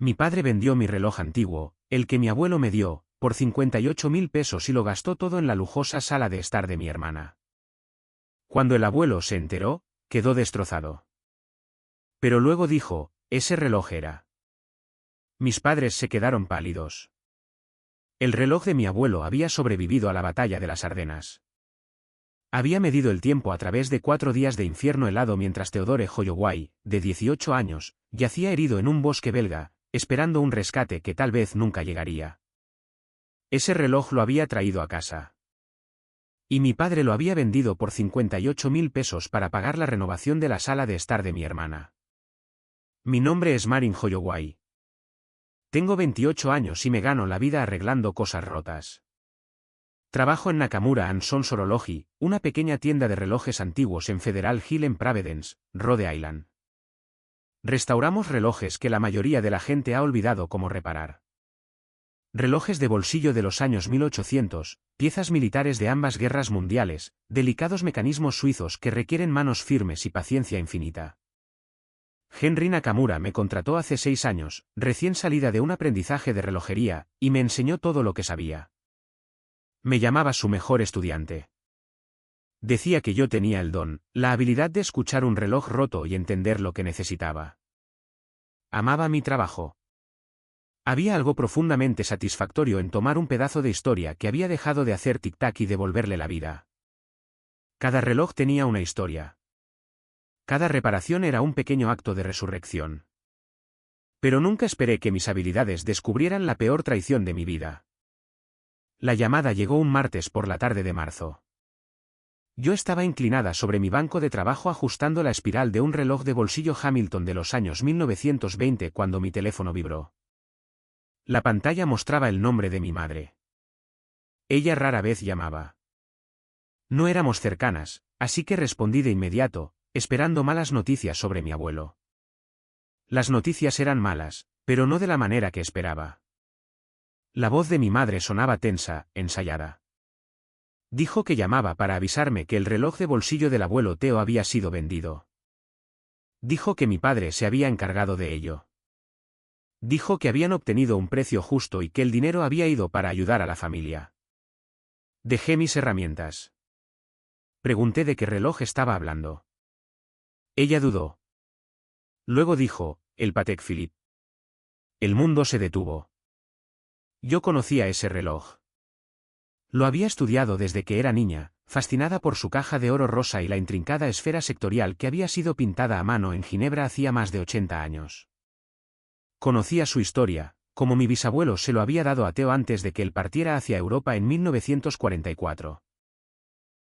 Mi padre vendió mi reloj antiguo, el que mi abuelo me dio, por 58.000 pesos y lo gastó todo en la lujosa sala de estar de mi hermana. Cuando el abuelo se enteró, quedó destrozado. Pero luego dijo, ese reloj era. Mis padres se quedaron pálidos. El reloj de mi abuelo había sobrevivido a la batalla de las Ardenas. Había medido el tiempo a través de 4 días de infierno helado mientras Theodore Holloway, de 18 años, yacía herido en un bosque belga, esperando un rescate que tal vez nunca llegaría. Ese reloj lo había traído a casa. Y mi padre lo había vendido por 58.000 pesos para pagar la renovación de la sala de estar de mi hermana. Mi nombre es Marin Holloway. Tengo 28 años y me gano la vida arreglando cosas rotas. Trabajo en Nakamura & Sons Horology, una pequeña tienda de relojes antiguos en Federal Hill en Providence, Rhode Island. Restauramos relojes que la mayoría de la gente ha olvidado cómo reparar. Relojes de bolsillo de los años 1800, piezas militares de ambas guerras mundiales, delicados mecanismos suizos que requieren manos firmes y paciencia infinita. Henry Nakamura me contrató hace 6 años, recién salida de un aprendizaje de relojería, y me enseñó todo lo que sabía. Me llamaba su mejor estudiante. Decía que yo tenía el don, la habilidad de escuchar un reloj roto y entender lo que necesitaba. Amaba mi trabajo. Había algo profundamente satisfactorio en tomar un pedazo de historia que había dejado de hacer tic-tac y devolverle la vida. Cada reloj tenía una historia. Cada reparación era un pequeño acto de resurrección. Pero nunca esperé que mis habilidades descubrieran la peor traición de mi vida. La llamada llegó un martes por la tarde de marzo. Yo estaba inclinada sobre mi banco de trabajo ajustando la espiral de un reloj de bolsillo Hamilton de los años 1920 cuando mi teléfono vibró. La pantalla mostraba el nombre de mi madre. Ella rara vez llamaba. No éramos cercanas, así que respondí de inmediato, esperando malas noticias sobre mi abuelo. Las noticias eran malas, pero no de la manera que esperaba. La voz de mi madre sonaba tensa, ensayada. Dijo que llamaba para avisarme que el reloj de bolsillo del abuelo Theo había sido vendido. Dijo que mi padre se había encargado de ello. Dijo que habían obtenido un precio justo y que el dinero había ido para ayudar a la familia. Dejé mis herramientas. Pregunté de qué reloj estaba hablando. Ella dudó. Luego dijo, el Patek Philippe. El mundo se detuvo. Yo conocía ese reloj. Lo había estudiado desde que era niña, fascinada por su caja de oro rosa y la intrincada esfera sectorial que había sido pintada a mano en Ginebra hacía más de 80 años. Conocía su historia, como mi bisabuelo se lo había dado a Theo antes de que él partiera hacia Europa en 1944.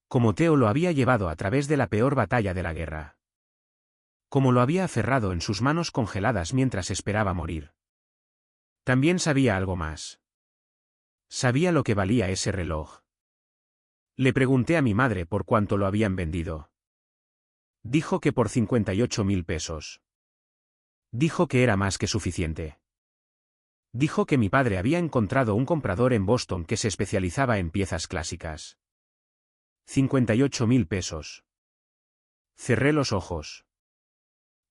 Como Theo lo había llevado a través de la peor batalla de la guerra. Como lo había aferrado en sus manos congeladas mientras esperaba morir. También sabía algo más. Sabía lo que valía ese reloj. Le pregunté a mi madre por cuánto lo habían vendido. Dijo que por 58.000 pesos. Dijo que era más que suficiente. Dijo que mi padre había encontrado un comprador en Boston que se especializaba en piezas clásicas. 58.000 pesos. Cerré los ojos.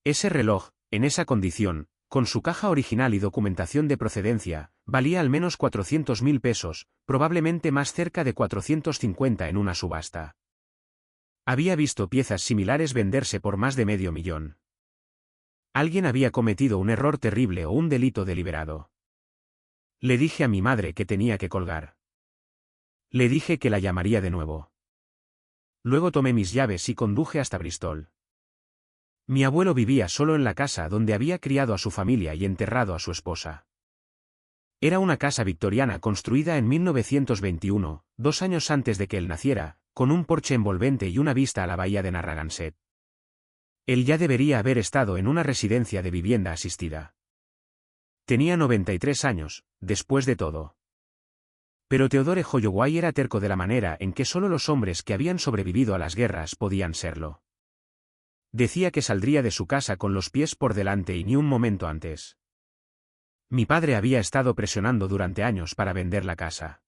Ese reloj, en esa condición, con su caja original y documentación de procedencia, valía al menos 400.000 pesos, probablemente más cerca de 450 en una subasta. Había visto piezas similares venderse por más de $500.000. Alguien había cometido un error terrible o un delito deliberado. Le dije a mi madre que tenía que colgar. Le dije que la llamaría de nuevo. Luego tomé mis llaves y conduje hasta Bristol. Mi abuelo vivía solo en la casa donde había criado a su familia y enterrado a su esposa. Era una casa victoriana construida en 1921, 2 años antes de que él naciera, con un porche envolvente y una vista a la bahía de Narragansett. Él ya debería haber estado en una residencia de vivienda asistida. Tenía 93 años, después de todo. Pero Theodore Holloway era terco de la manera en que solo los hombres que habían sobrevivido a las guerras podían serlo. Decía que saldría de su casa con los pies por delante y ni un momento antes. Mi padre había estado presionando durante años para vender la casa.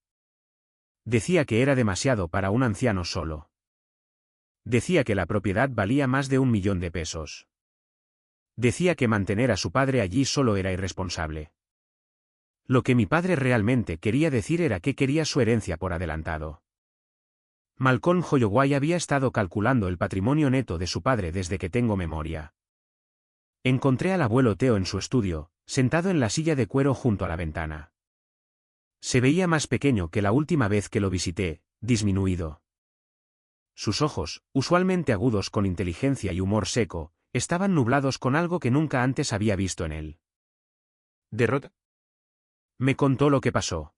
Decía que era demasiado para un anciano solo. Decía que la propiedad valía más de $1.000.000. Decía que mantener a su padre allí solo era irresponsable. Lo que mi padre realmente quería decir era que quería su herencia por adelantado. Malcolm Holloway había estado calculando el patrimonio neto de su padre desde que tengo memoria. Encontré al abuelo Theo en su estudio, sentado en la silla de cuero junto a la ventana. Se veía más pequeño que la última vez que lo visité, disminuido. Sus ojos, usualmente agudos con inteligencia y humor seco, estaban nublados con algo que nunca antes había visto en él. ¿Derrota? Me contó lo que pasó.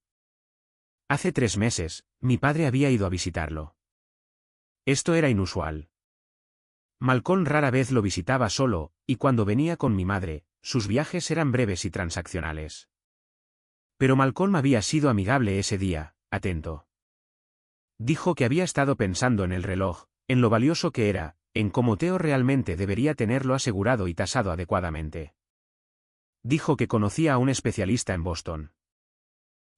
Hace 3 meses, mi padre había ido a visitarlo. Esto era inusual. Malcolm rara vez lo visitaba solo, y cuando venía con mi madre, sus viajes eran breves y transaccionales. Pero Malcolm había sido amigable ese día, atento. Dijo que había estado pensando en el reloj, en lo valioso que era, en cómo Theo realmente debería tenerlo asegurado y tasado adecuadamente. Dijo que conocía a un especialista en Boston.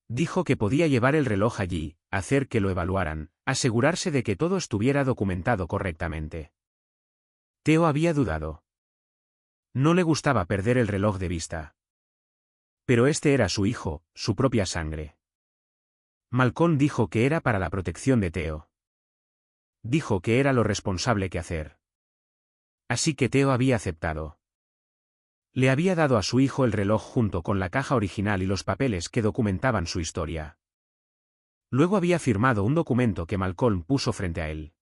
Dijo que podía llevar el reloj allí, hacer que lo evaluaran, asegurarse de que todo estuviera documentado correctamente. Theo había dudado. No le gustaba perder el reloj de vista. Pero este era su hijo, su propia sangre. Malcolm dijo que era para la protección de Theo. Dijo que era lo responsable que hacer. Así que Theo había aceptado. Le había dado a su hijo el reloj junto con la caja original y los papeles que documentaban su historia. Luego había firmado un documento que Malcolm puso frente a él.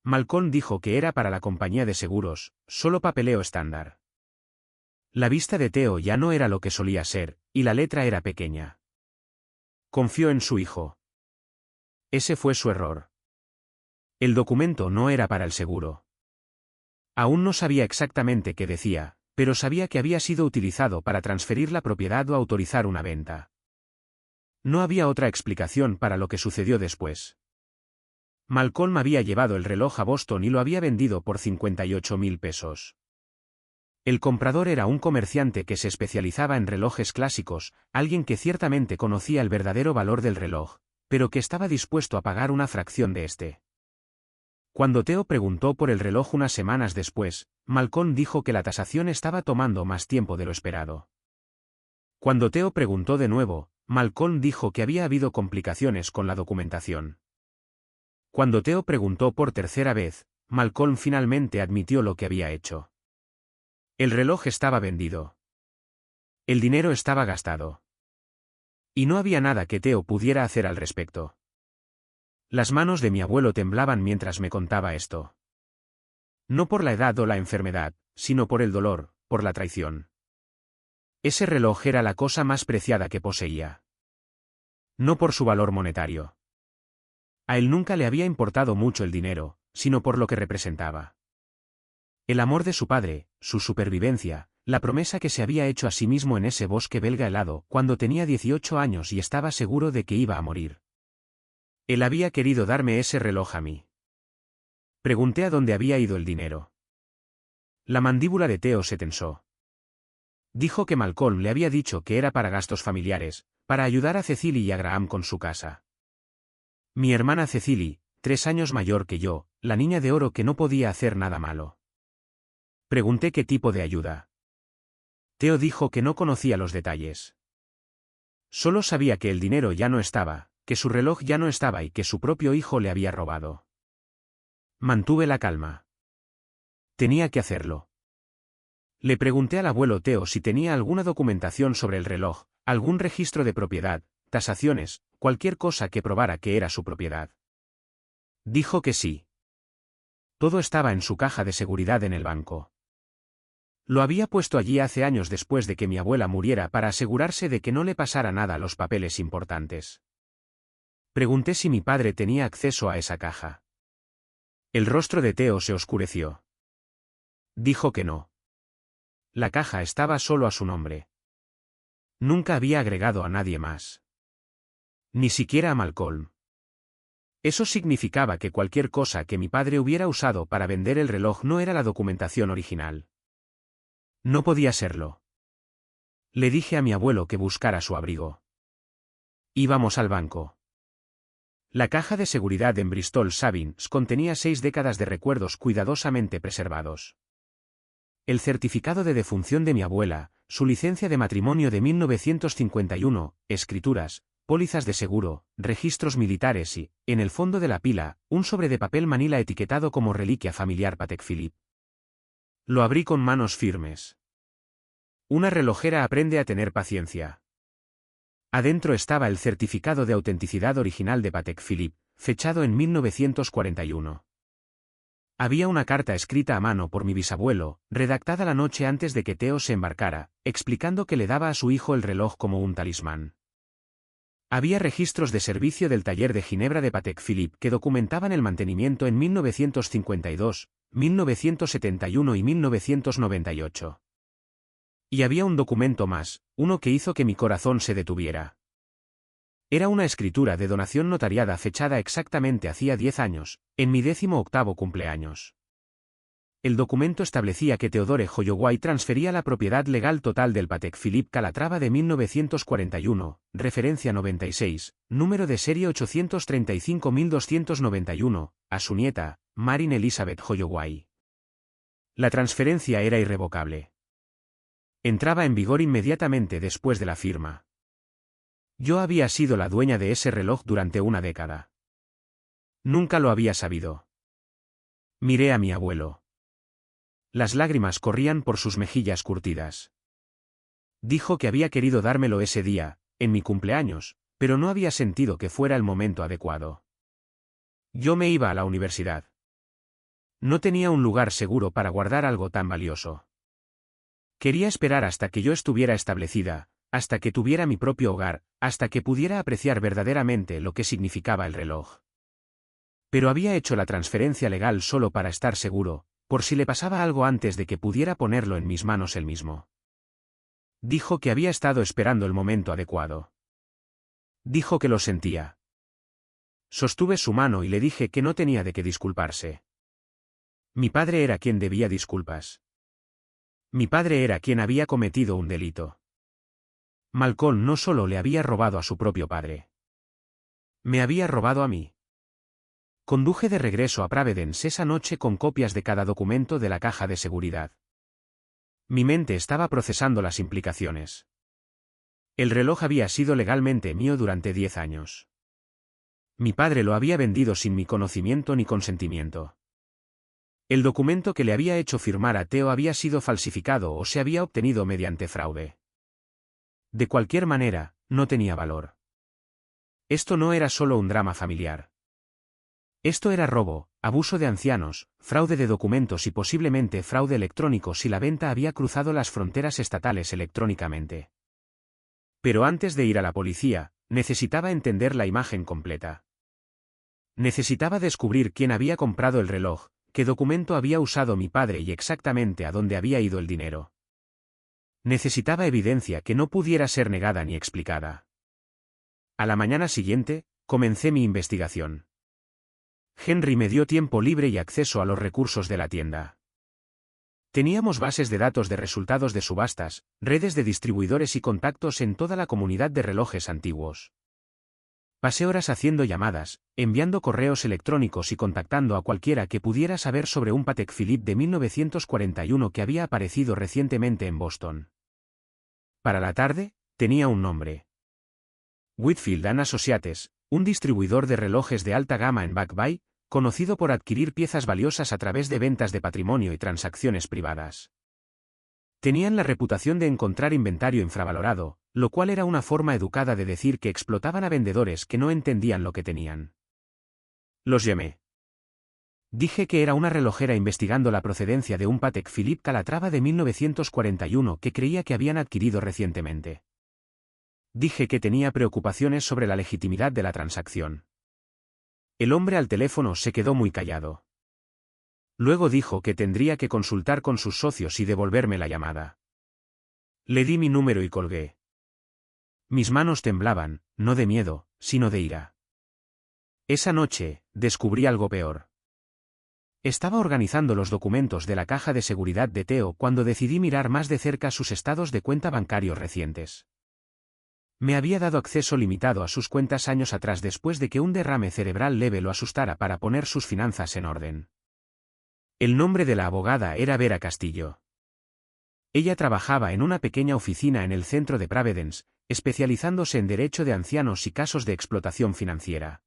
Malcolm dijo que era para la compañía de seguros, solo papeleo estándar. La vista de Theo ya no era lo que solía ser, y la letra era pequeña. Confió en su hijo. Ese fue su error. El documento no era para el seguro. Aún no sabía exactamente qué decía, pero sabía que había sido utilizado para transferir la propiedad o autorizar una venta. No había otra explicación para lo que sucedió después. Malcolm había llevado el reloj a Boston y lo había vendido por 58.000 pesos. El comprador era un comerciante que se especializaba en relojes clásicos, alguien que ciertamente conocía el verdadero valor del reloj, pero que estaba dispuesto a pagar una fracción de este. Cuando Theo preguntó por el reloj unas semanas después, Malcolm dijo que la tasación estaba tomando más tiempo de lo esperado. Cuando Theo preguntó de nuevo, Malcolm dijo que había habido complicaciones con la documentación. Cuando Theo preguntó por tercera vez, Malcolm finalmente admitió lo que había hecho. El reloj estaba vendido. El dinero estaba gastado. Y no había nada que Theo pudiera hacer al respecto. Las manos de mi abuelo temblaban mientras me contaba esto. No por la edad o la enfermedad, sino por el dolor, por la traición. Ese reloj era la cosa más preciada que poseía. No por su valor monetario. A él nunca le había importado mucho el dinero, sino por lo que representaba. El amor de su padre, su supervivencia, la promesa que se había hecho a sí mismo en ese bosque belga helado cuando tenía 18 años y estaba seguro de que iba a morir. Él había querido darme ese reloj a mí. Pregunté a dónde había ido el dinero. La mandíbula de Theo se tensó. Dijo que Malcolm le había dicho que era para gastos familiares, para ayudar a Cecily y a Graham con su casa. Mi hermana Cecily, 3 años mayor que yo, la niña de oro que no podía hacer nada malo. Pregunté qué tipo de ayuda. Theo dijo que no conocía los detalles. Solo sabía que el dinero ya no estaba, que su reloj ya no estaba y que su propio hijo le había robado. Mantuve la calma. Tenía que hacerlo. Le pregunté al abuelo Theo si tenía alguna documentación sobre el reloj, algún registro de propiedad, tasaciones, cualquier cosa que probara que era su propiedad. Dijo que sí. Todo estaba en su caja de seguridad en el banco. Lo había puesto allí hace años después de que mi abuela muriera para asegurarse de que no le pasara nada a los papeles importantes. Pregunté si mi padre tenía acceso a esa caja. El rostro de Theo se oscureció. Dijo que no. La caja estaba solo a su nombre. Nunca había agregado a nadie más. Ni siquiera a Malcolm. Eso significaba que cualquier cosa que mi padre hubiera usado para vender el reloj no era la documentación original. No podía serlo. Le dije a mi abuelo que buscara su abrigo. Íbamos al banco. La caja de seguridad en Bristol Savings contenía 6 décadas de recuerdos cuidadosamente preservados. el certificado de defunción de mi abuela, su licencia de matrimonio de 1951, escrituras, pólizas de seguro, registros militares y, en el fondo de la pila, un sobre de papel manila etiquetado como reliquia familiar Patek Philippe. Lo abrí con manos firmes. Una relojera aprende a tener paciencia. Adentro estaba el certificado de autenticidad original de Patek Philippe, fechado en 1941. Había una carta escrita a mano por mi bisabuelo, redactada la noche antes de que Theo se embarcara, explicando que le daba a su hijo el reloj como un talismán. Había registros de servicio del taller de Ginebra de Patek Philippe que documentaban el mantenimiento en 1952, 1971 y 1998. Y había un documento más, uno que hizo que mi corazón se detuviera. Era una escritura de donación notariada fechada exactamente hacía 10 años, en mi 18º cumpleaños. El documento establecía que Theodore Holloway transfería la propiedad legal total del Patek Philippe Calatrava de 1941, referencia 96, número de serie 835.291, a su nieta, Marin Elizabeth Holloway. La transferencia era irrevocable. Entraba en vigor inmediatamente después de la firma. Yo había sido la dueña de ese reloj durante una década. Nunca lo había sabido. Miré a mi abuelo. Las lágrimas corrían por sus mejillas curtidas. Dijo que había querido dármelo ese día, en mi cumpleaños, pero no había sentido que fuera el momento adecuado. Yo me iba a la universidad. No tenía un lugar seguro para guardar algo tan valioso. Quería esperar hasta que yo estuviera establecida, hasta que tuviera mi propio hogar, hasta que pudiera apreciar verdaderamente lo que significaba el reloj. Pero había hecho la transferencia legal solo para estar seguro, por si le pasaba algo antes de que pudiera ponerlo en mis manos él mismo. Dijo que había estado esperando el momento adecuado. Dijo que lo sentía. Sostuve su mano y le dije que no tenía de qué disculparse. Mi padre era quien debía disculpas. Mi padre era quien había cometido un delito. Malcolm no solo le había robado a su propio padre. Me había robado a mí. Conduje de regreso a Providence esa noche con copias de cada documento de la caja de seguridad. Mi mente estaba procesando las implicaciones. El reloj había sido legalmente mío durante 10 años. Mi padre lo había vendido sin mi conocimiento ni consentimiento. El documento que le había hecho firmar a Theo había sido falsificado o se había obtenido mediante fraude. De cualquier manera, no tenía valor. Esto no era solo un drama familiar. Esto era robo, abuso de ancianos, fraude de documentos y posiblemente fraude electrónico si la venta había cruzado las fronteras estatales electrónicamente. Pero antes de ir a la policía, necesitaba entender la imagen completa. Necesitaba descubrir quién había comprado el reloj, qué documento había usado mi padre y exactamente a dónde había ido el dinero. Necesitaba evidencia que no pudiera ser negada ni explicada. A la mañana siguiente, comencé mi investigación. Henry me dio tiempo libre y acceso a los recursos de la tienda. Teníamos bases de datos de resultados de subastas, redes de distribuidores y contactos en toda la comunidad de relojes antiguos. Pasé horas haciendo llamadas, enviando correos electrónicos y contactando a cualquiera que pudiera saber sobre un Patek Philippe de 1941 que había aparecido recientemente en Boston. Para la tarde, tenía un nombre. Whitfield & Associates, un distribuidor de relojes de alta gama en Back Bay, conocido por adquirir piezas valiosas a través de ventas de patrimonio y transacciones privadas. Tenían la reputación de encontrar inventario infravalorado, lo cual era una forma educada de decir que explotaban a vendedores que no entendían lo que tenían. Los llamé. Dije que era una relojera investigando la procedencia de un Patek Philippe Calatrava de 1941 que creía que habían adquirido recientemente. Dije que tenía preocupaciones sobre la legitimidad de la transacción. El hombre al teléfono se quedó muy callado. Luego dijo que tendría que consultar con sus socios y devolverme la llamada. Le di mi número y colgué. Mis manos temblaban, no de miedo, sino de ira. Esa noche, descubrí algo peor. Estaba organizando los documentos de la caja de seguridad de Theo cuando decidí mirar más de cerca sus estados de cuenta bancarios recientes. Me había dado acceso limitado a sus cuentas años atrás después de que un derrame cerebral leve lo asustara para poner sus finanzas en orden. El nombre de la abogada era Vera Castillo. Ella trabajaba en una pequeña oficina en el centro de Providence, especializándose en derecho de ancianos y casos de explotación financiera.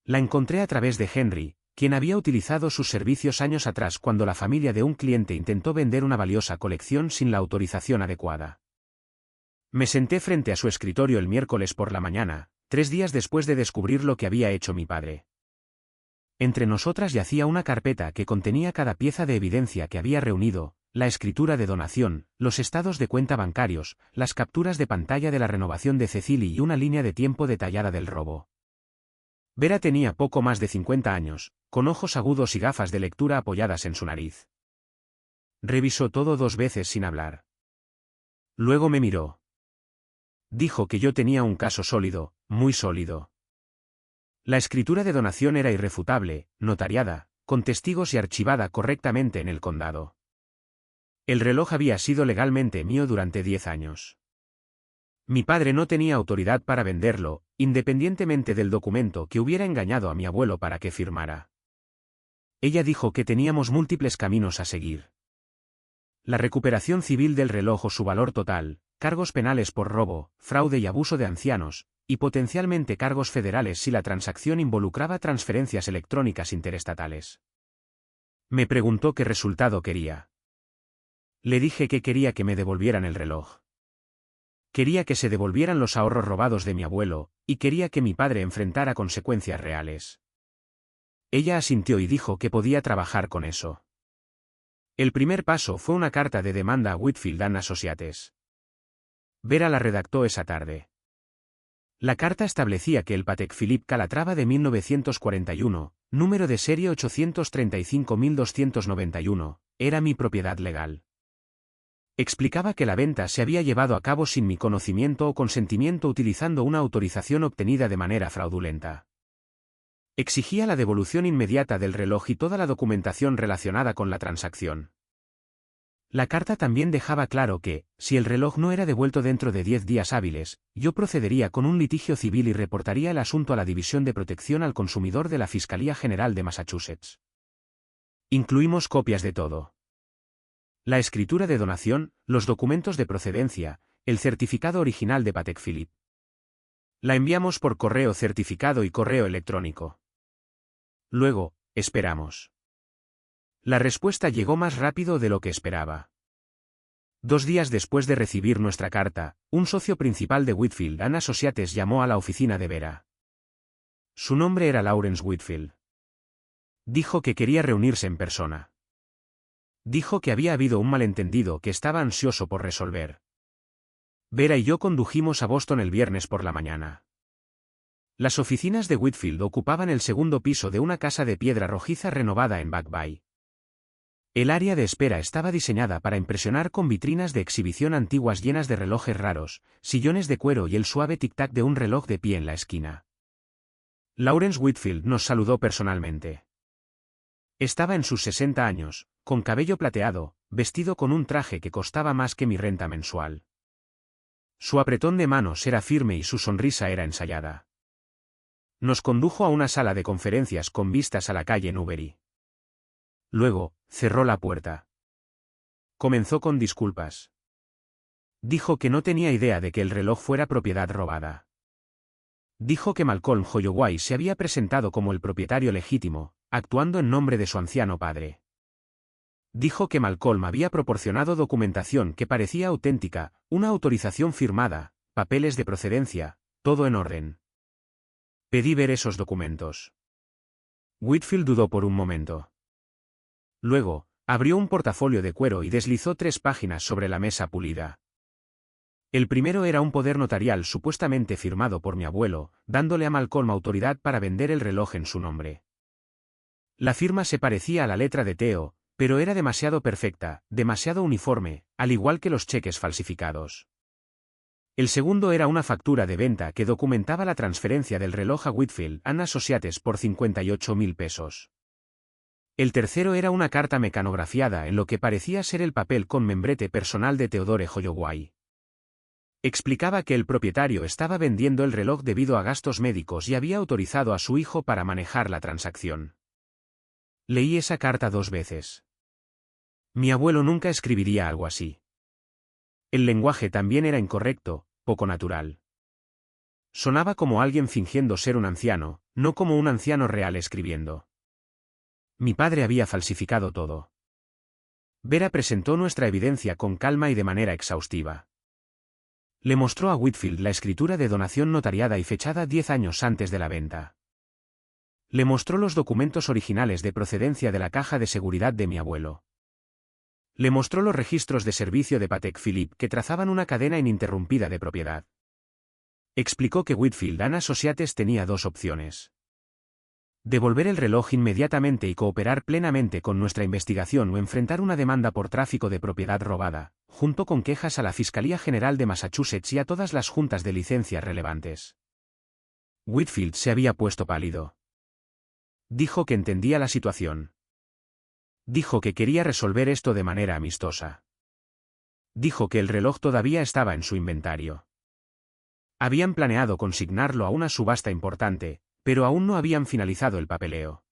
La encontré a través de Henry, quien había utilizado sus servicios años atrás cuando la familia de un cliente intentó vender una valiosa colección sin la autorización adecuada. Me senté frente a su escritorio el miércoles por la mañana, 3 días después de descubrir lo que había hecho mi padre. Entre nosotras yacía una carpeta que contenía cada pieza de evidencia que había reunido, la escritura de donación, los estados de cuenta bancarios, las capturas de pantalla de la renovación de Cecily y una línea de tiempo detallada del robo. Vera tenía poco más de 50 años, con ojos agudos y gafas de lectura apoyadas en su nariz. Revisó todo 2 veces sin hablar. Luego me miró. Dijo que yo tenía un caso sólido, muy sólido. La escritura de donación era irrefutable, notariada, con testigos y archivada correctamente en el condado. El reloj había sido legalmente mío durante 10 años. Mi padre no tenía autoridad para venderlo, independientemente del documento que hubiera engañado a mi abuelo para que firmara. Ella dijo que teníamos múltiples caminos a seguir. La recuperación civil del reloj o su valor total, cargos penales por robo, fraude y abuso de ancianos, y potencialmente cargos federales si la transacción involucraba transferencias electrónicas interestatales. Me preguntó qué resultado quería. Le dije que quería que me devolvieran el reloj. Quería que se devolvieran los ahorros robados de mi abuelo, y quería que mi padre enfrentara consecuencias reales. Ella asintió y dijo que podía trabajar con eso. El primer paso fue una carta de demanda a Whitfield & Associates. Vera la redactó esa tarde. La carta establecía que el Patek Philippe Calatrava de 1941, número de serie 835291, era mi propiedad legal. Explicaba que la venta se había llevado a cabo sin mi conocimiento o consentimiento utilizando una autorización obtenida de manera fraudulenta. Exigía la devolución inmediata del reloj y toda la documentación relacionada con la transacción. La carta también dejaba claro que, si el reloj no era devuelto dentro de 10 días hábiles, yo procedería con un litigio civil y reportaría el asunto a la División de Protección al Consumidor de la Fiscalía General de Massachusetts. Incluimos copias de todo. La escritura de donación, los documentos de procedencia, el certificado original de Patek Philippe. La enviamos por correo certificado y correo electrónico. Luego, esperamos. La respuesta llegó más rápido de lo que esperaba. 2 días después de recibir nuestra carta, un socio principal de Whitfield & Associates llamó a la oficina de Vera. Su nombre era Lawrence Whitfield. Dijo que quería reunirse en persona. Dijo que había habido un malentendido que estaba ansioso por resolver. Vera y yo condujimos a Boston el viernes por la mañana. Las oficinas de Whitfield ocupaban el segundo piso de una casa de piedra rojiza renovada en Back Bay. El área de espera estaba diseñada para impresionar con vitrinas de exhibición antiguas llenas de relojes raros, sillones de cuero y el suave tic-tac de un reloj de pie en la esquina. Lawrence Whitfield nos saludó personalmente. Estaba en sus 60 años, con cabello plateado, vestido con un traje que costaba más que mi renta mensual. Su apretón de manos era firme y su sonrisa era ensayada. Nos condujo a una sala de conferencias con vistas a la calle Newbury. Luego, cerró la puerta. Comenzó con disculpas. Dijo que no tenía idea de que el reloj fuera propiedad robada. Dijo que Malcolm Holloway se había presentado como el propietario legítimo, actuando en nombre de su anciano padre. Dijo que Malcolm había proporcionado documentación que parecía auténtica, una autorización firmada, papeles de procedencia, todo en orden. Pedí ver esos documentos. Whitfield dudó por un momento. Luego, abrió un portafolio de cuero y deslizó 3 páginas sobre la mesa pulida. El primero era un poder notarial supuestamente firmado por mi abuelo, dándole a Malcolm autoridad para vender el reloj en su nombre. La firma se parecía a la letra de Theo, pero era demasiado perfecta, demasiado uniforme, al igual que los cheques falsificados. El segundo era una factura de venta que documentaba la transferencia del reloj a Whitfield & Associates por 58.000 pesos. El tercero era una carta mecanografiada en lo que parecía ser el papel con membrete personal de Theodore Holloway. Explicaba que el propietario estaba vendiendo el reloj debido a gastos médicos y había autorizado a su hijo para manejar la transacción. Leí esa carta 2 veces. Mi abuelo nunca escribiría algo así. El lenguaje también era incorrecto, poco natural. Sonaba como alguien fingiendo ser un anciano, no como un anciano real escribiendo. Mi padre había falsificado todo. Vera presentó nuestra evidencia con calma y de manera exhaustiva. Le mostró a Whitfield la escritura de donación notariada y fechada 10 años antes de la venta. Le mostró los documentos originales de procedencia de la caja de seguridad de mi abuelo. Le mostró los registros de servicio de Patek Philippe que trazaban una cadena ininterrumpida de propiedad. Explicó que Whitfield and Associates tenía dos opciones: devolver el reloj inmediatamente y cooperar plenamente con nuestra investigación o enfrentar una demanda por tráfico de propiedad robada, junto con quejas a la Fiscalía General de Massachusetts y a todas las juntas de licencia relevantes. Whitfield se había puesto pálido. Dijo que entendía la situación. Dijo que quería resolver esto de manera amistosa. Dijo que el reloj todavía estaba en su inventario. Habían planeado consignarlo a una subasta importante, pero aún no habían finalizado el papeleo.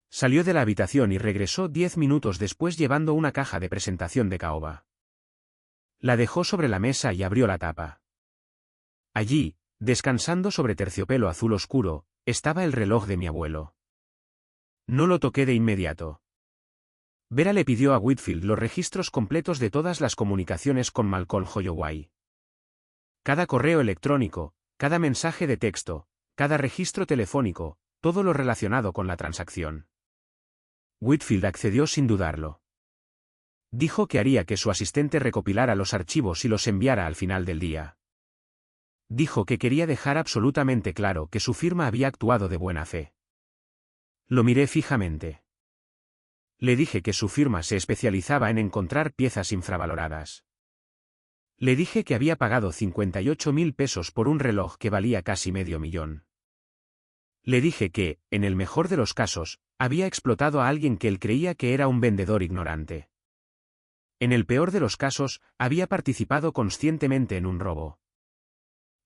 Salió de la habitación y regresó 10 minutos después llevando una caja de presentación de caoba. La dejó sobre la mesa y abrió la tapa. Allí, descansando sobre terciopelo azul oscuro, estaba el reloj de mi abuelo. No lo toqué de inmediato. Vera le pidió a Whitfield los registros completos de todas las comunicaciones con Malcolm Holloway. Cada correo electrónico, cada mensaje de texto, cada registro telefónico, todo lo relacionado con la transacción. Whitfield accedió sin dudarlo. Dijo que haría que su asistente recopilara los archivos y los enviara al final del día. Dijo que quería dejar absolutamente claro que su firma había actuado de buena fe. Lo miré fijamente. Le dije que su firma se especializaba en encontrar piezas infravaloradas. Le dije que había pagado 58.000 pesos por un reloj que valía casi $500.000. Le dije que, en el mejor de los casos, había explotado a alguien que él creía que era un vendedor ignorante. En el peor de los casos, había participado conscientemente en un robo.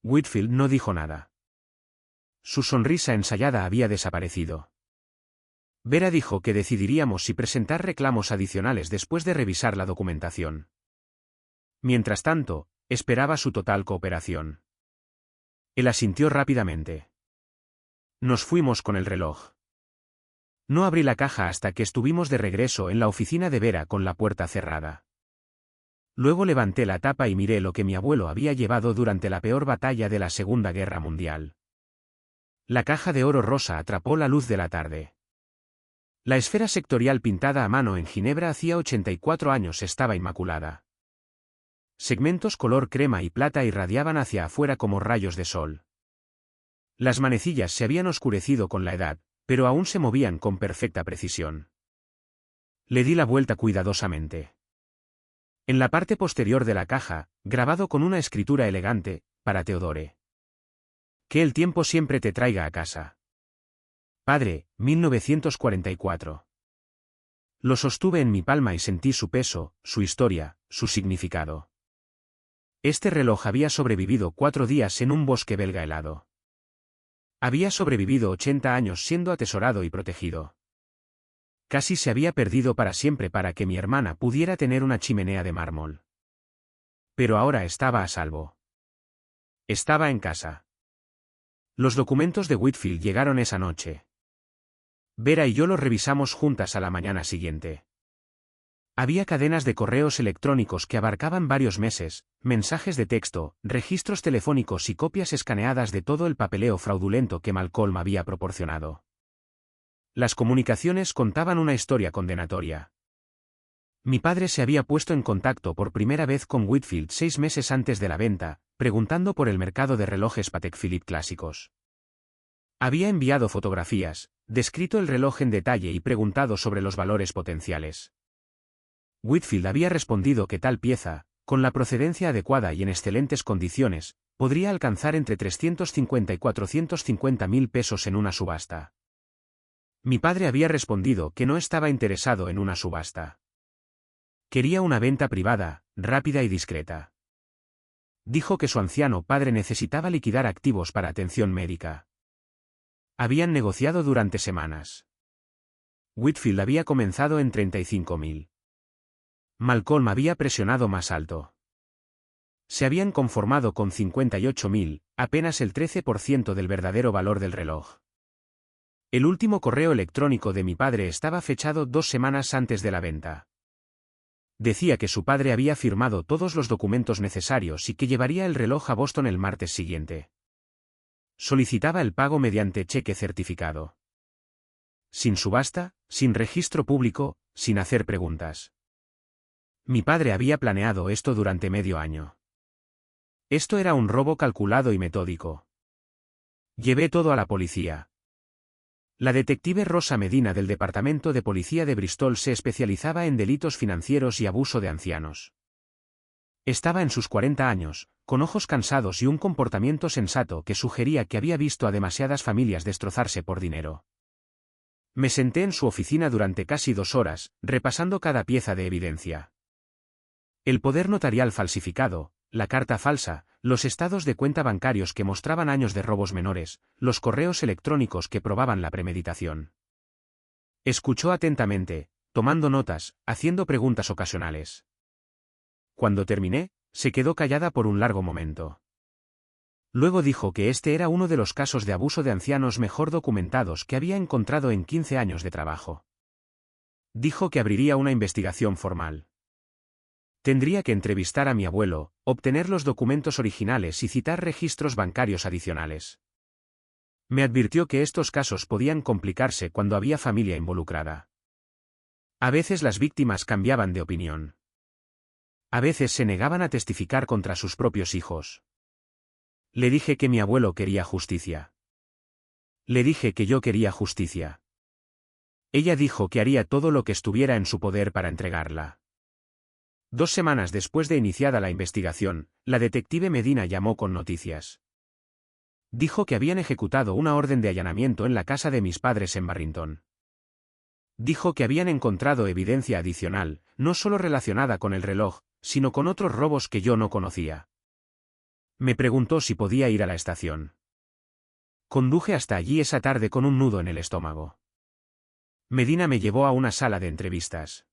Whitfield no dijo nada. Su sonrisa ensayada había desaparecido. Vera dijo que decidiríamos si presentar reclamos adicionales después de revisar la documentación. Mientras tanto, esperaba su total cooperación. Él asintió rápidamente. Nos fuimos con el reloj. No abrí la caja hasta que estuvimos de regreso en la oficina de Vera con la puerta cerrada. Luego levanté la tapa y miré lo que mi abuelo había llevado durante la peor batalla de la Segunda Guerra Mundial. La caja de oro rosa atrapó la luz de la tarde. La esfera sectorial pintada a mano en Ginebra hacía 84 años estaba inmaculada. Segmentos color crema y plata irradiaban hacia afuera como rayos de sol. Las manecillas se habían oscurecido con la edad, pero aún se movían con perfecta precisión. Le di la vuelta cuidadosamente. En la parte posterior de la caja, grabado con una escritura elegante, para Theodore. Que el tiempo siempre te traiga a casa. Padre, 1944. Lo sostuve en mi palma y sentí su peso, su historia, su significado. Este reloj había sobrevivido 4 días en un bosque belga helado. Había sobrevivido 80 años siendo atesorado y protegido. Casi se había perdido para siempre para que mi hermana pudiera tener una chimenea de mármol. Pero ahora estaba a salvo. Estaba en casa. Los documentos de Whitfield llegaron esa noche. Vera y yo los revisamos juntas a la mañana siguiente. Había cadenas de correos electrónicos que abarcaban varios meses, mensajes de texto, registros telefónicos y copias escaneadas de todo el papeleo fraudulento que Malcolm había proporcionado. Las comunicaciones contaban una historia condenatoria. Mi padre se había puesto en contacto por primera vez con Whitfield 6 meses antes de la venta, preguntando por el mercado de relojes Patek Philippe clásicos. Había enviado fotografías, descrito el reloj en detalle y preguntado sobre los valores potenciales. Whitfield había respondido que tal pieza, con la procedencia adecuada y en excelentes condiciones, podría alcanzar entre 350 y 450.000 pesos en una subasta. Mi padre había respondido que no estaba interesado en una subasta. Quería una venta privada, rápida y discreta. Dijo que su anciano padre necesitaba liquidar activos para atención médica. Habían negociado durante semanas. Whitfield había comenzado en 35.000. Malcolm había presionado más alto. Se habían conformado con 58.000, apenas el 13% del verdadero valor del reloj. El último correo electrónico de mi padre estaba fechado 2 semanas antes de la venta. Decía que su padre había firmado todos los documentos necesarios y que llevaría el reloj a Boston el martes siguiente. Solicitaba el pago mediante cheque certificado. Sin subasta, sin registro público, sin hacer preguntas. Mi padre había planeado esto durante medio año. Esto era un robo calculado y metódico. Llevé todo a la policía. La detective Rosa Medina del Departamento de Policía de Bristol se especializaba en delitos financieros y abuso de ancianos. Estaba en sus 40 años, con ojos cansados y un comportamiento sensato que sugería que había visto a demasiadas familias destrozarse por dinero. Me senté en su oficina durante casi 2 horas, repasando cada pieza de evidencia. El poder notarial falsificado, la carta falsa, los estados de cuenta bancarios que mostraban años de robos menores, los correos electrónicos que probaban la premeditación. Escuchó atentamente, tomando notas, haciendo preguntas ocasionales. Cuando terminé, se quedó callada por un largo momento. Luego dijo que este era uno de los casos de abuso de ancianos mejor documentados que había encontrado en 15 años de trabajo. Dijo que abriría una investigación formal. Tendría que entrevistar a mi abuelo, obtener los documentos originales y citar registros bancarios adicionales. Me advirtió que estos casos podían complicarse cuando había familia involucrada. A veces las víctimas cambiaban de opinión. A veces se negaban a testificar contra sus propios hijos. Le dije que mi abuelo quería justicia. Le dije que yo quería justicia. Ella dijo que haría todo lo que estuviera en su poder para entregarla. 2 semanas después de iniciada la investigación, la detective Medina llamó con noticias. Dijo que habían ejecutado una orden de allanamiento en la casa de mis padres en Barrington. Dijo que habían encontrado evidencia adicional, no solo relacionada con el reloj, sino con otros robos que yo no conocía. Me preguntó si podía ir a la estación. Conduje hasta allí esa tarde con un nudo en el estómago. Medina me llevó a una sala de entrevistas.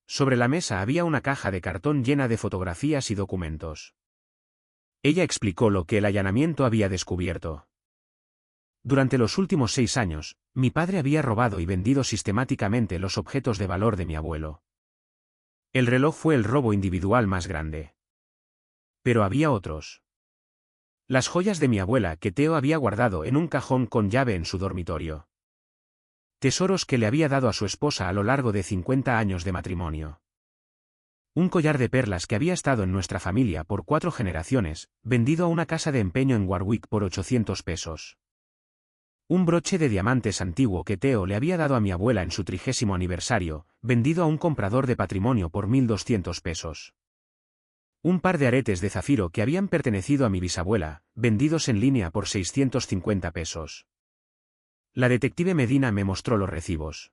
Sobre la mesa había una caja de cartón llena de fotografías y documentos. Ella explicó lo que el allanamiento había descubierto. Durante los últimos 6 años, mi padre había robado y vendido sistemáticamente los objetos de valor de mi abuelo. El reloj fue el robo individual más grande. Pero había otros. Las joyas de mi abuela que Theo había guardado en un cajón con llave en su dormitorio. Tesoros que le había dado a su esposa a lo largo de 50 años de matrimonio. Un collar de perlas que había estado en nuestra familia por 4 generaciones, vendido a una casa de empeño en Warwick por 800 pesos. Un broche de diamantes antiguo que Theo le había dado a mi abuela en su 30º aniversario, vendido a un comprador de patrimonio por 1.200 pesos. Un par de aretes de zafiro que habían pertenecido a mi bisabuela, vendidos en línea por 650 pesos. La detective Medina me mostró los recibos.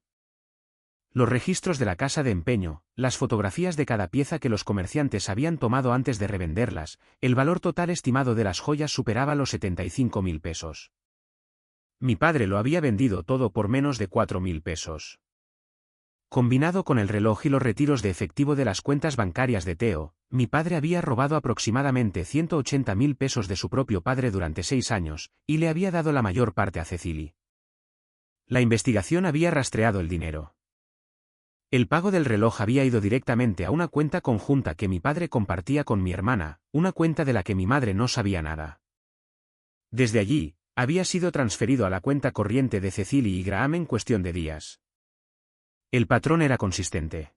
Los registros de la casa de empeño, las fotografías de cada pieza que los comerciantes habían tomado antes de revenderlas, el valor total estimado de las joyas superaba los 75.000 pesos. Mi padre lo había vendido todo por menos de 4.000 pesos. Combinado con el reloj y los retiros de efectivo de las cuentas bancarias de Theo, mi padre había robado aproximadamente 180.000 pesos de su propio padre durante 6 años, y le había dado la mayor parte a Cecily. La investigación había rastreado el dinero. El pago del reloj había ido directamente a una cuenta conjunta que mi padre compartía con mi hermana, una cuenta de la que mi madre no sabía nada. Desde allí, había sido transferido a la cuenta corriente de Cecily y Graham en cuestión de días. El patrón era consistente.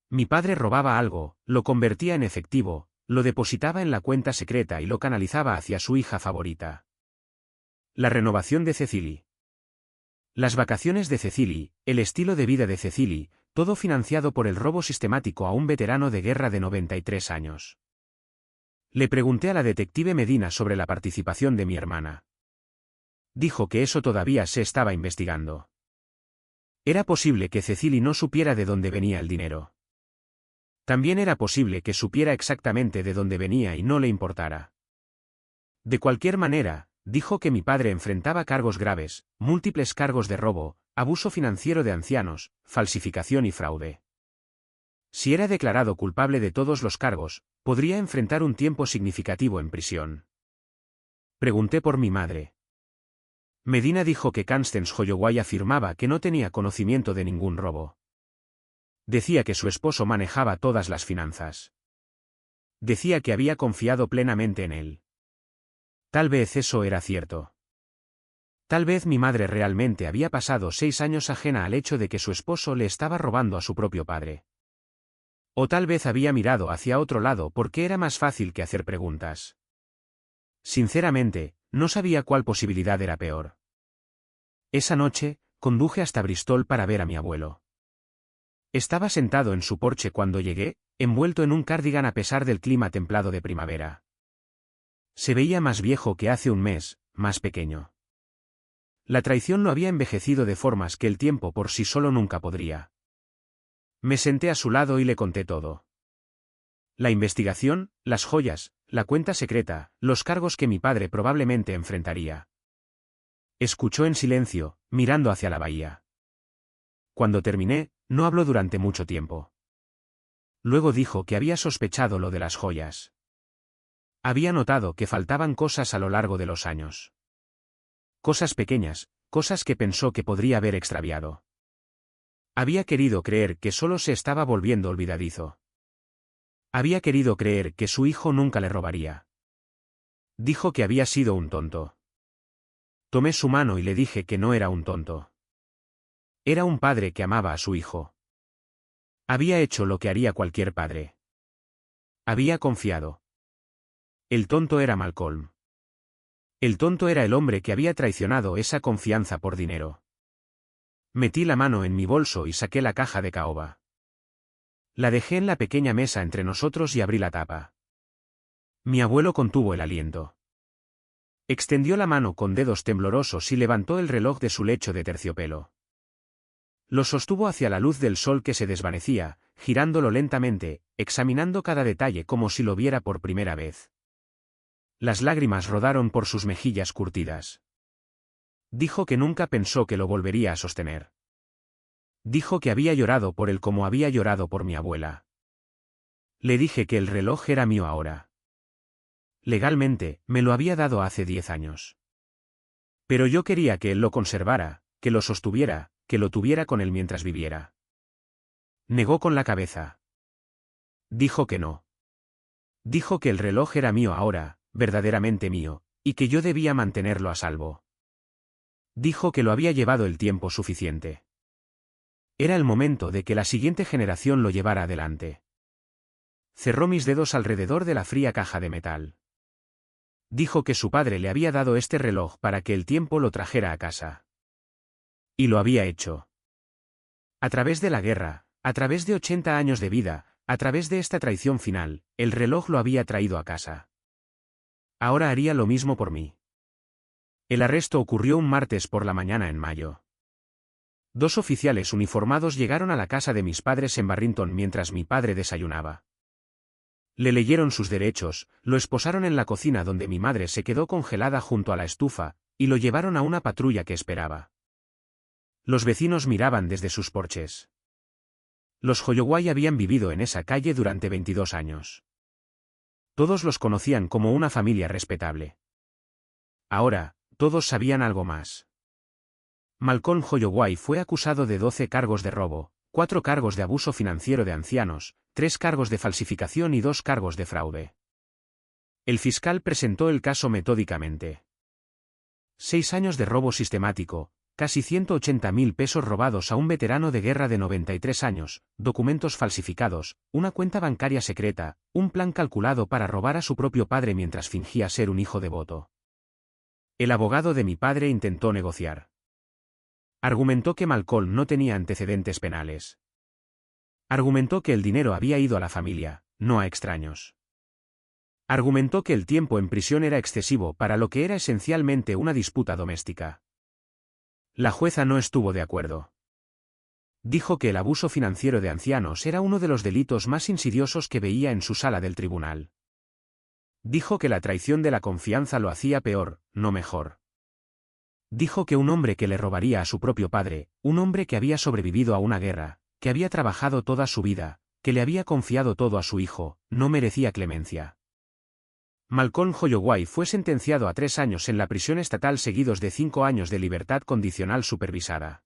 Mi padre robaba algo, lo convertía en efectivo, lo depositaba en la cuenta secreta y lo canalizaba hacia su hija favorita. La renovación de Cecily. Las vacaciones de Cecily, el estilo de vida de Cecily, todo financiado por el robo sistemático a un veterano de guerra de 93 años. Le pregunté a la detective Medina sobre la participación de mi hermana. Dijo que eso todavía se estaba investigando. Era posible que Cecily no supiera de dónde venía el dinero. También era posible que supiera exactamente de dónde venía y no le importara. De cualquier manera, dijo que mi padre enfrentaba cargos graves, múltiples cargos de robo, abuso financiero de ancianos, falsificación y fraude. Si era declarado culpable de todos los cargos, podría enfrentar un tiempo significativo en prisión. Pregunté por mi madre. Medina dijo que Constance Holloway afirmaba que no tenía conocimiento de ningún robo. Decía que su esposo manejaba todas las finanzas. Decía que había confiado plenamente en él. Tal vez eso era cierto. Tal vez mi madre realmente había pasado 6 años ajena al hecho de que su esposo le estaba robando a su propio padre. O tal vez había mirado hacia otro lado porque era más fácil que hacer preguntas. Sinceramente, no sabía cuál posibilidad era peor. Esa noche, conduje hasta Bristol para ver a mi abuelo. Estaba sentado en su porche cuando llegué, envuelto en un cardigan a pesar del clima templado de primavera. Se veía más viejo que hace un mes, más pequeño. La traición lo había envejecido de formas que el tiempo por sí solo nunca podría. Me senté a su lado y le conté todo. La investigación, las joyas, la cuenta secreta, los cargos que mi padre probablemente enfrentaría. Escuchó en silencio, mirando hacia la bahía. Cuando terminé, no habló durante mucho tiempo. Luego dijo que había sospechado lo de las joyas. Había notado que faltaban cosas a lo largo de los años. Cosas pequeñas, cosas que pensó que podría haber extraviado. Había querido creer que solo se estaba volviendo olvidadizo. Había querido creer que su hijo nunca le robaría. Dijo que había sido un tonto. Tomé su mano y le dije que no era un tonto. Era un padre que amaba a su hijo. Había hecho lo que haría cualquier padre. Había confiado. El tonto era Malcolm. El tonto era el hombre que había traicionado esa confianza por dinero. Metí la mano en mi bolso y saqué la caja de caoba. La dejé en la pequeña mesa entre nosotros y abrí la tapa. Mi abuelo contuvo el aliento. Extendió la mano con dedos temblorosos y levantó el reloj de su lecho de terciopelo. Lo sostuvo hacia la luz del sol que se desvanecía, girándolo lentamente, examinando cada detalle como si lo viera por primera vez. Las lágrimas rodaron por sus mejillas curtidas. Dijo que nunca pensó que lo volvería a sostener. Dijo que había llorado por él como había llorado por mi abuela. Le dije que el reloj era mío ahora. Legalmente, me lo había dado hace 10 años. Pero yo quería que él lo conservara, que lo sostuviera, que lo tuviera con él mientras viviera. Negó con la cabeza. Dijo que no. Dijo que el reloj era mío ahora, verdaderamente mío, y que yo debía mantenerlo a salvo. Dijo que lo había llevado el tiempo suficiente. Era el momento de que la siguiente generación lo llevara adelante. Cerró mis dedos alrededor de la fría caja de metal. Dijo que su padre le había dado este reloj para que el tiempo lo trajera a casa. Y lo había hecho. A través de la guerra, a través de 80 años de vida, a través de esta traición final, el reloj lo había traído a casa. Ahora haría lo mismo por mí. El arresto ocurrió un martes por la mañana en mayo. 2 oficiales uniformados llegaron a la casa de mis padres en Barrington mientras mi padre desayunaba. Le leyeron sus derechos, lo esposaron en la cocina donde mi madre se quedó congelada junto a la estufa, y lo llevaron a una patrulla que esperaba. Los vecinos miraban desde sus porches. Los Holloway habían vivido en esa calle durante 22 años. Todos los conocían como una familia respetable. Ahora, todos sabían algo más. Malcolm Holloway fue acusado de 12 cargos de robo, 4 cargos de abuso financiero de ancianos, 3 cargos de falsificación y 2 cargos de fraude. El fiscal presentó el caso metódicamente. 6 años de robo sistemático, casi 180.000 pesos robados a un veterano de guerra de 93 años, documentos falsificados, una cuenta bancaria secreta, un plan calculado para robar a su propio padre mientras fingía ser un hijo devoto. El abogado de mi padre intentó negociar. Argumentó que Malcolm no tenía antecedentes penales. Argumentó que el dinero había ido a la familia, no a extraños. Argumentó que el tiempo en prisión era excesivo para lo que era esencialmente una disputa doméstica. La jueza no estuvo de acuerdo. Dijo que el abuso financiero de ancianos era uno de los delitos más insidiosos que veía en su sala del tribunal. Dijo que la traición de la confianza lo hacía peor, no mejor. Dijo que un hombre que le robaría a su propio padre, un hombre que había sobrevivido a una guerra, que había trabajado toda su vida, que le había confiado todo a su hijo, no merecía clemencia. Malcolm Holloway fue sentenciado a 3 años en la prisión estatal seguidos de 5 años de libertad condicional supervisada.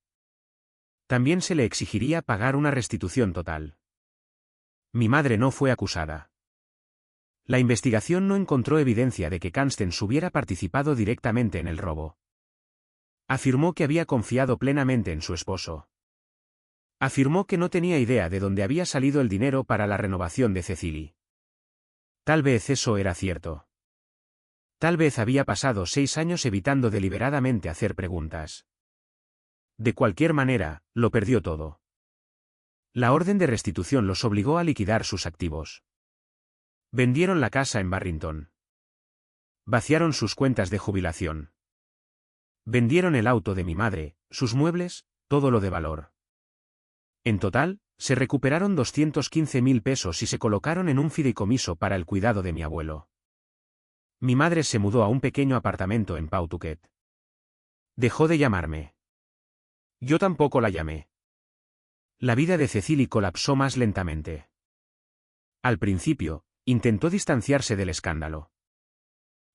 También se le exigiría pagar una restitución total. Mi madre no fue acusada. La investigación no encontró evidencia de que Constance hubiera participado directamente en el robo. Afirmó que había confiado plenamente en su esposo. Afirmó que no tenía idea de dónde había salido el dinero para la renovación de Cecily. Tal vez eso era cierto. Tal vez había pasado 6 años evitando deliberadamente hacer preguntas. De cualquier manera, lo perdió todo. La orden de restitución los obligó a liquidar sus activos. Vendieron la casa en Barrington. Vaciaron sus cuentas de jubilación. Vendieron el auto de mi madre, sus muebles, todo lo de valor. En total, se recuperaron 215.000 pesos y se colocaron en un fideicomiso para el cuidado de mi abuelo. Mi madre se mudó a un pequeño apartamento en Pawtucket. Dejó de llamarme. Yo tampoco la llamé. La vida de Cecily colapsó más lentamente. Al principio, intentó distanciarse del escándalo.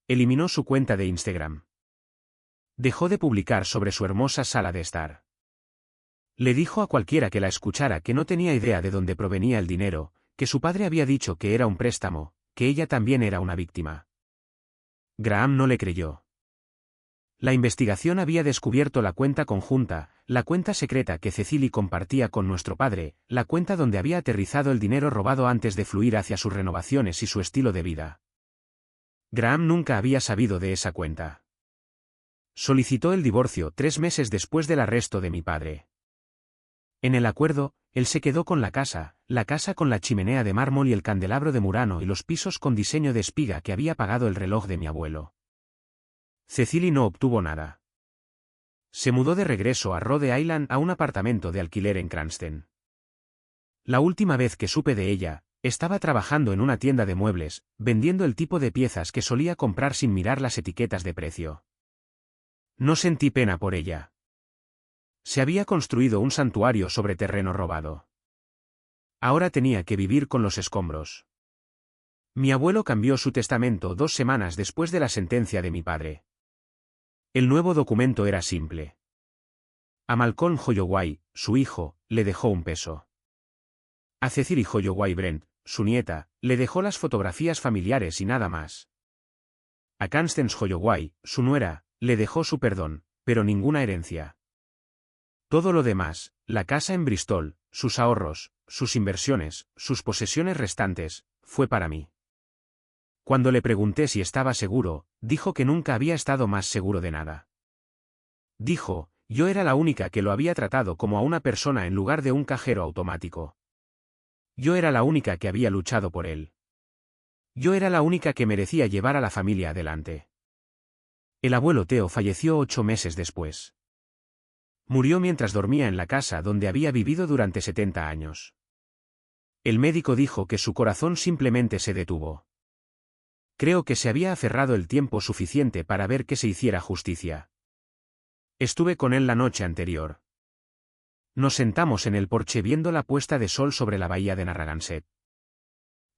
Eliminó su cuenta de Instagram. Dejó de publicar sobre su hermosa sala de estar. Le dijo a cualquiera que la escuchara que no tenía idea de dónde provenía el dinero, que su padre había dicho que era un préstamo, que ella también era una víctima. Graham no le creyó. La investigación había descubierto la cuenta conjunta, la cuenta secreta que Cecily compartía con nuestro padre, la cuenta donde había aterrizado el dinero robado antes de fluir hacia sus renovaciones y su estilo de vida. Graham nunca había sabido de esa cuenta. Solicitó el divorcio 3 meses después del arresto de mi padre. En el acuerdo, él se quedó con la casa con la chimenea de mármol y el candelabro de Murano y los pisos con diseño de espiga que había pagado el reloj de mi abuelo. Cecily no obtuvo nada. Se mudó de regreso a Rhode Island a un apartamento de alquiler en Cranston. La última vez que supe de ella, estaba trabajando en una tienda de muebles, vendiendo el tipo de piezas que solía comprar sin mirar las etiquetas de precio. No sentí pena por ella. Se había construido un santuario sobre terreno robado. Ahora tenía que vivir con los escombros. Mi abuelo cambió su testamento 2 semanas después de la sentencia de mi padre. El nuevo documento era simple. A Malcolm Holloway, su hijo, le dejó un peso. A Cecily Holloway Brent, su nieta, le dejó las fotografías familiares y nada más. A Constance Holloway, su nuera, le dejó su perdón, pero ninguna herencia. Todo lo demás, la casa en Bristol, sus ahorros, sus inversiones, sus posesiones restantes, fue para mí. Cuando le pregunté si estaba seguro, dijo que nunca había estado más seguro de nada. Dijo, yo era la única que lo había tratado como a una persona en lugar de un cajero automático. Yo era la única que había luchado por él. Yo era la única que merecía llevar a la familia adelante. El abuelo Theo falleció 8 meses después. Murió mientras dormía en la casa donde había vivido durante 70 años. El médico dijo que su corazón simplemente se detuvo. Creo que se había aferrado el tiempo suficiente para ver que se hiciera justicia. Estuve con él la noche anterior. Nos sentamos en el porche viendo la puesta de sol sobre la bahía de Narragansett.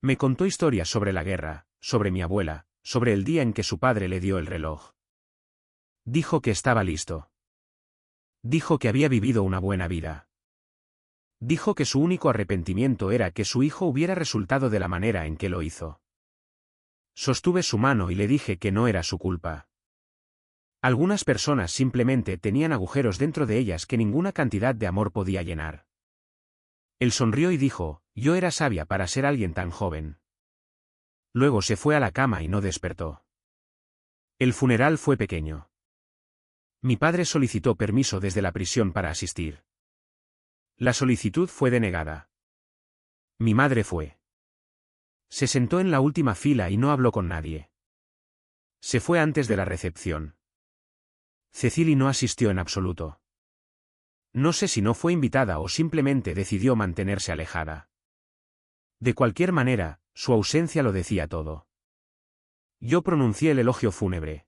Me contó historias sobre la guerra, sobre mi abuela, sobre el día en que su padre le dio el reloj. Dijo que estaba listo. Dijo que había vivido una buena vida. Dijo que su único arrepentimiento era que su hijo hubiera resultado de la manera en que lo hizo. Sostuve su mano y le dije que no era su culpa. Algunas personas simplemente tenían agujeros dentro de ellas que ninguna cantidad de amor podía llenar. Él sonrió y dijo, yo era sabia para ser alguien tan joven. Luego se fue a la cama y no despertó. El funeral fue pequeño. Mi padre solicitó permiso desde la prisión para asistir. La solicitud fue denegada. Mi madre fue. Se sentó en la última fila y no habló con nadie. Se fue antes de la recepción. Cecily no asistió en absoluto. No sé si no fue invitada o simplemente decidió mantenerse alejada. De cualquier manera, su ausencia lo decía todo. Yo pronuncié el elogio fúnebre.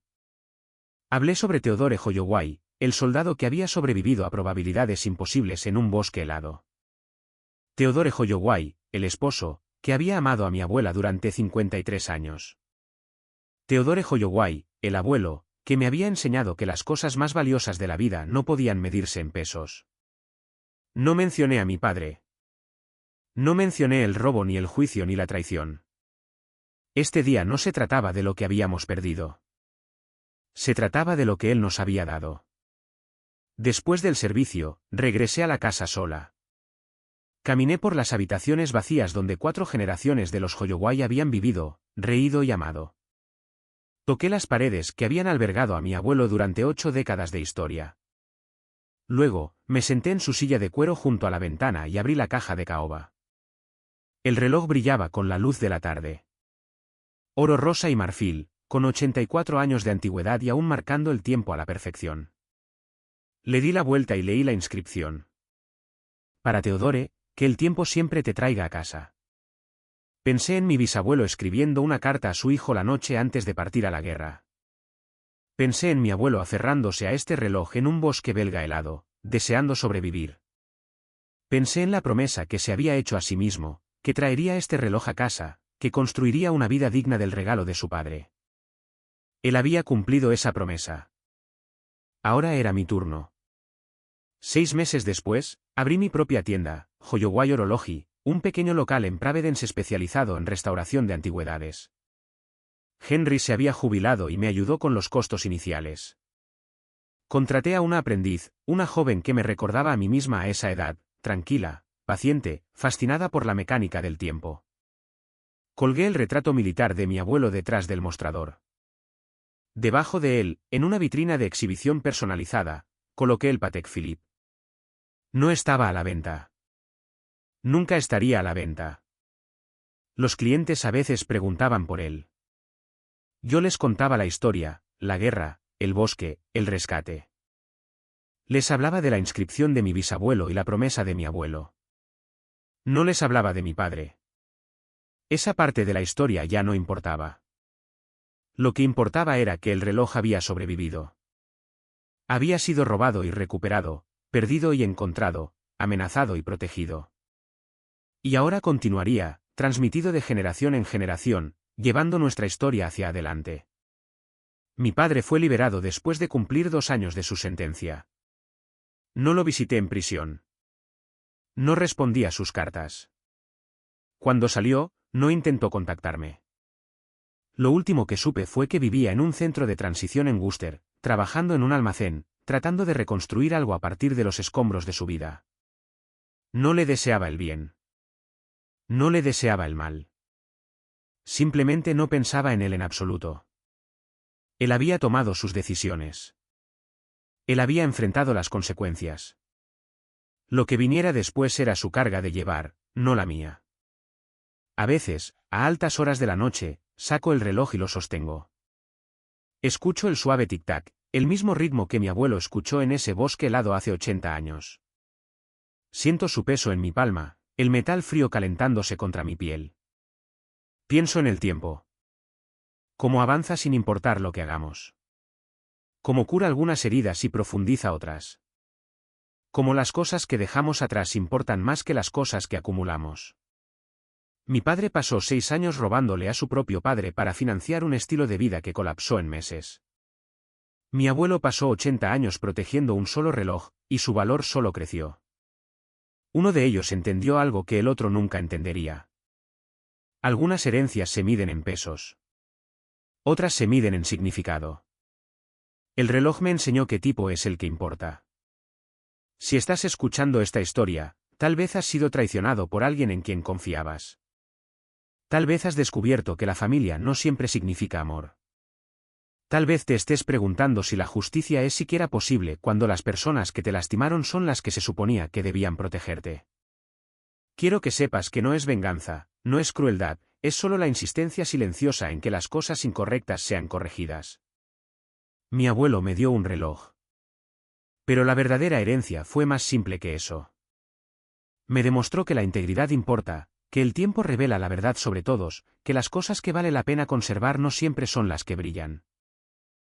Hablé sobre Theodore Holloway, el soldado que había sobrevivido a probabilidades imposibles en un bosque helado. Theodore Holloway, el esposo, que había amado a mi abuela durante 53 años. Theodore Holloway, el abuelo, que me había enseñado que las cosas más valiosas de la vida no podían medirse en pesos. No mencioné a mi padre. No mencioné el robo ni el juicio ni la traición. Este día no se trataba de lo que habíamos perdido. Se trataba de lo que él nos había dado. Después del servicio, regresé a la casa sola. Caminé por las habitaciones vacías donde 4 generaciones de los Holloway habían vivido, reído y amado. Toqué las paredes que habían albergado a mi abuelo durante 8 décadas de historia. Luego, me senté en su silla de cuero junto a la ventana y abrí la caja de caoba. El reloj brillaba con la luz de la tarde. Oro rosa y marfil, con 84 años de antigüedad y aún marcando el tiempo a la perfección. Le di la vuelta y leí la inscripción. Para Theodore, que el tiempo siempre te traiga a casa. Pensé en mi bisabuelo escribiendo una carta a su hijo la noche antes de partir a la guerra. Pensé en mi abuelo aferrándose a este reloj en un bosque belga helado, deseando sobrevivir. Pensé en la promesa que se había hecho a sí mismo, que traería este reloj a casa, que construiría una vida digna del regalo de su padre. Él había cumplido esa promesa. Ahora era mi turno. 6 meses después, abrí mi propia tienda, Holloway Horology, un pequeño local en Providence especializado en restauración de antigüedades. Henry se había jubilado y me ayudó con los costos iniciales. Contraté a una aprendiz, una joven que me recordaba a mí misma a esa edad, tranquila, paciente, fascinada por la mecánica del tiempo. Colgué el retrato militar de mi abuelo detrás del mostrador. Debajo de él, en una vitrina de exhibición personalizada, coloqué el Patek Philippe. No estaba a la venta. Nunca estaría a la venta. Los clientes a veces preguntaban por él. Yo les contaba la historia, la guerra, el bosque, el rescate. Les hablaba de la inscripción de mi bisabuelo y la promesa de mi abuelo. No les hablaba de mi padre. Esa parte de la historia ya no importaba. Lo que importaba era que el reloj había sobrevivido. Había sido robado y recuperado, perdido y encontrado, amenazado y protegido. Y ahora continuaría, transmitido de generación en generación, llevando nuestra historia hacia adelante. Mi padre fue liberado después de cumplir 2 años de su sentencia. No lo visité en prisión. No respondí a sus cartas. Cuando salió, no intentó contactarme. Lo último que supe fue que vivía en un centro de transición en Worcester, trabajando en un almacén, tratando de reconstruir algo a partir de los escombros de su vida. No le deseaba el bien. No le deseaba el mal. Simplemente no pensaba en él en absoluto. Él había tomado sus decisiones. Él había enfrentado las consecuencias. Lo que viniera después era su carga de llevar, no la mía. A veces, a altas horas de la noche, saco el reloj y lo sostengo. Escucho el suave tic-tac, el mismo ritmo que mi abuelo escuchó en ese bosque helado hace 80 años. Siento su peso en mi palma, el metal frío calentándose contra mi piel. Pienso en el tiempo. Cómo avanza sin importar lo que hagamos. Cómo cura algunas heridas y profundiza otras. Cómo las cosas que dejamos atrás importan más que las cosas que acumulamos. Mi padre pasó 6 años robándole a su propio padre para financiar un estilo de vida que colapsó en meses. Mi abuelo pasó 80 años protegiendo un solo reloj, y su valor solo creció. Uno de ellos entendió algo que el otro nunca entendería. Algunas herencias se miden en pesos. Otras se miden en significado. El reloj me enseñó qué tipo es el que importa. Si estás escuchando esta historia, tal vez has sido traicionado por alguien en quien confiabas. Tal vez has descubierto que la familia no siempre significa amor. Tal vez te estés preguntando si la justicia es siquiera posible cuando las personas que te lastimaron son las que se suponía que debían protegerte. Quiero que sepas que no es venganza, no es crueldad, es solo la insistencia silenciosa en que las cosas incorrectas sean corregidas. Mi abuelo me dio un reloj. Pero la verdadera herencia fue más simple que eso. Me demostró que la integridad importa, que el tiempo revela la verdad sobre todos, que las cosas que vale la pena conservar no siempre son las que brillan.